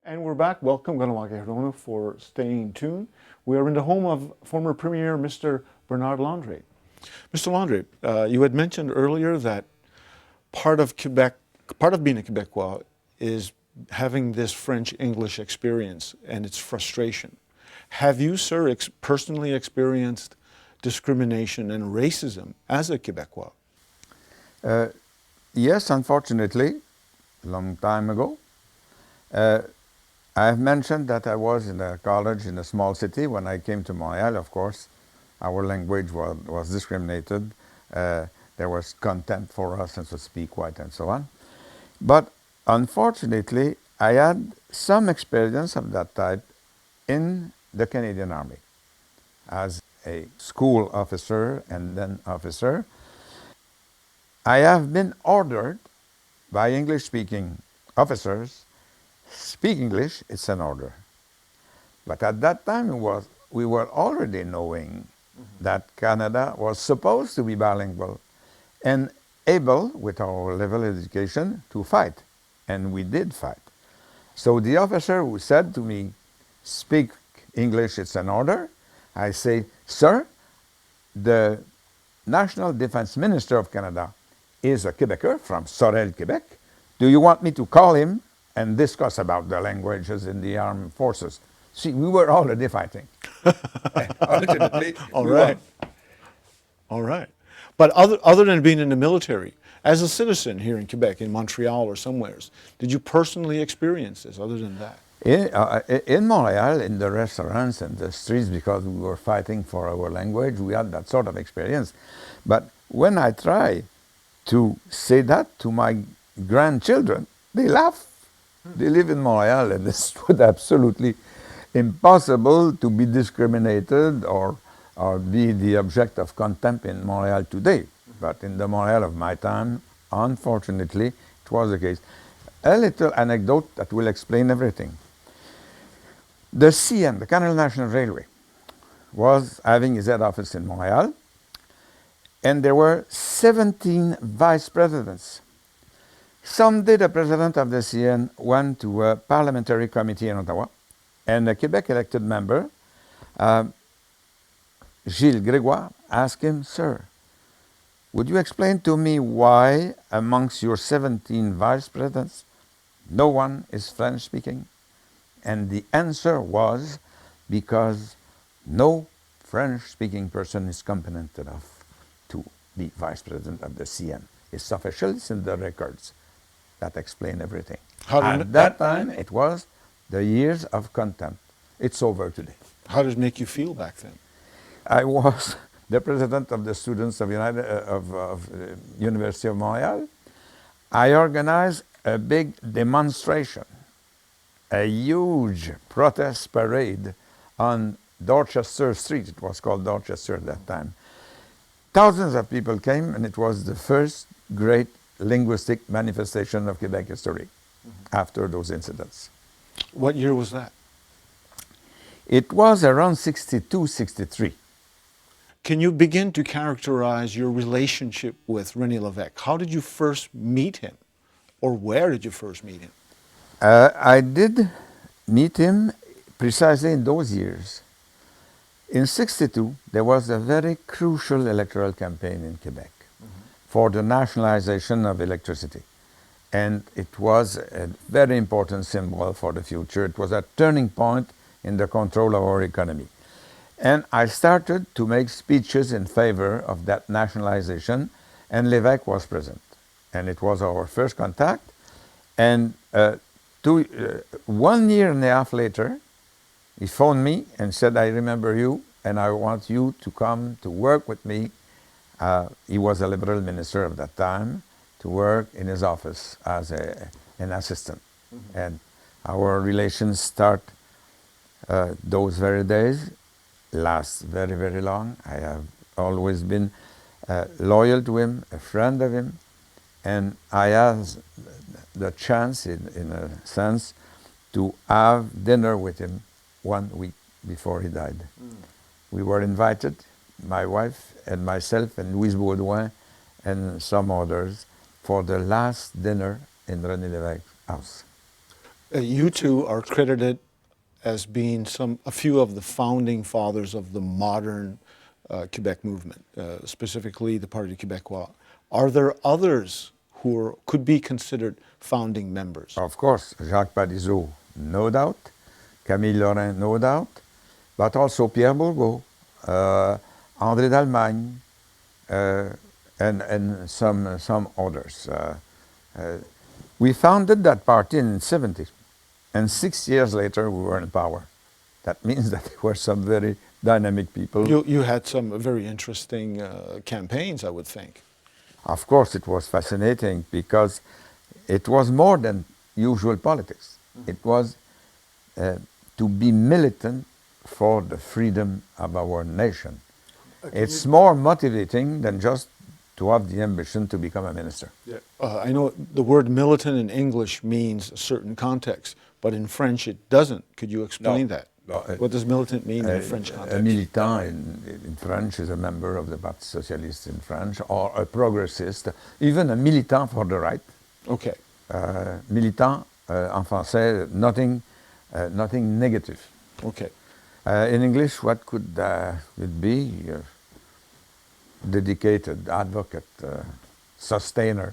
And we're back. Welcome, Ganawake for staying tuned. We are in the home of former Premier Mr. Bernard Landry. Mr. Landry, you had mentioned earlier that part of Quebec, part of being a Quebecois is having this French-English experience and its frustration. Have you, sir, personally experienced discrimination and racism as a Quebecois? Yes, unfortunately, a long time ago. I have mentioned that I was in a college in a small city. When I came to Montreal, of course, our language was discriminated. There was contempt for us, and so speak white and so on. But unfortunately, I had some experience of that type in the Canadian Army as a school officer and then officer. I have been ordered by English-speaking officers, speak English, it's an order. But at that time, we were already knowing that Canada was supposed to be bilingual and able, with our level of education, to fight. And we did fight. So the officer who said to me, speak English, it's an order, I say, sir, the National Defense Minister of Canada is a Quebecer from Sorel, Quebec. Do you want me to call him and discuss about the languages in the armed forces? See, we were already fighting. Ultimately, All right. All right. But other than being in the military, as a citizen here in Quebec, in Montreal or somewheres, did you personally experience this other than that? In Montreal, in the restaurants and the streets, because we were fighting for our language, we had that sort of experience. But when I try to say that to my grandchildren, they laugh. They live in Montreal, and it's absolutely impossible to be discriminated or be the object of contempt in Montreal today. But in the Montreal of my time, unfortunately, it was the case. A little anecdote that will explain everything. The CN, the Canada National Railway, was having his head office in Montreal, and there were 17 vice presidents. Someday the president of the CN went to a parliamentary committee in Ottawa, and a Quebec elected member, Gilles Grégoire, asked him, sir, would you explain to me why amongst your 17 vice presidents, no one is French speaking? And the answer was, because no French speaking person is competent enough to be vice president of the CN. It's official, it's in the records. That explain everything. At that time, it was the years of contempt. It's over today. How did it make you feel back then? I was the president of the students of University of Montreal. I organized a big demonstration, a huge protest parade on Dorchester Street. It was called Dorchester at that time. Thousands of people came, and it was the first great linguistic manifestation of Quebec history after those incidents. What year was that? It was around 62, 63. Can you begin to characterize your relationship with René Lévesque? How did you first meet him? Or where did you first meet him? I did meet him precisely in those years. In 62, there was a very crucial electoral campaign in Quebec for the nationalization of electricity. And it was a very important symbol for the future. It was a turning point in the control of our economy. And I started to make speeches in favor of that nationalization, and Lévesque was present. And it was our first contact. And 1 year and a half later, he phoned me and said, I remember you, and I want you to come to work with me. He was a Liberal minister of that time, to work in his office as an assistant. And our relations start those very days, last very, very long. I have always been loyal to him, a friend of him, and I had the chance, in a sense, to have dinner with him 1 week before he died. We were invited, my wife and myself and Louise Baudouin and some others, for the last dinner in René Lévesque's house. You two are credited as being a few of the founding fathers of the modern Quebec movement, specifically the Parti Québécois. Are there others who could be considered founding members? Of course, Jacques Parizeau, no doubt. Camille Lorrain, no doubt. But also Pierre Bourgault, André d'Allemagne, and some others. We founded that party in '70, and 6 years later we were in power. That means that there were some very dynamic people. You had some very interesting campaigns, I would think. Of course, it was fascinating because it was more than usual politics. It was to be militant for the freedom of our nation. It's more motivating than just to have the ambition to become a minister. Yeah. I know the word militant in English means a certain context, but in French it doesn't. Could you explain that? No, What does militant mean in French context? A militant in French is a member of the Parti Socialiste in French, or a progressiste, even a militant for the right. Okay. Militant, en français, nothing negative. Okay. In English, what could it be? Dedicated advocate, sustainer.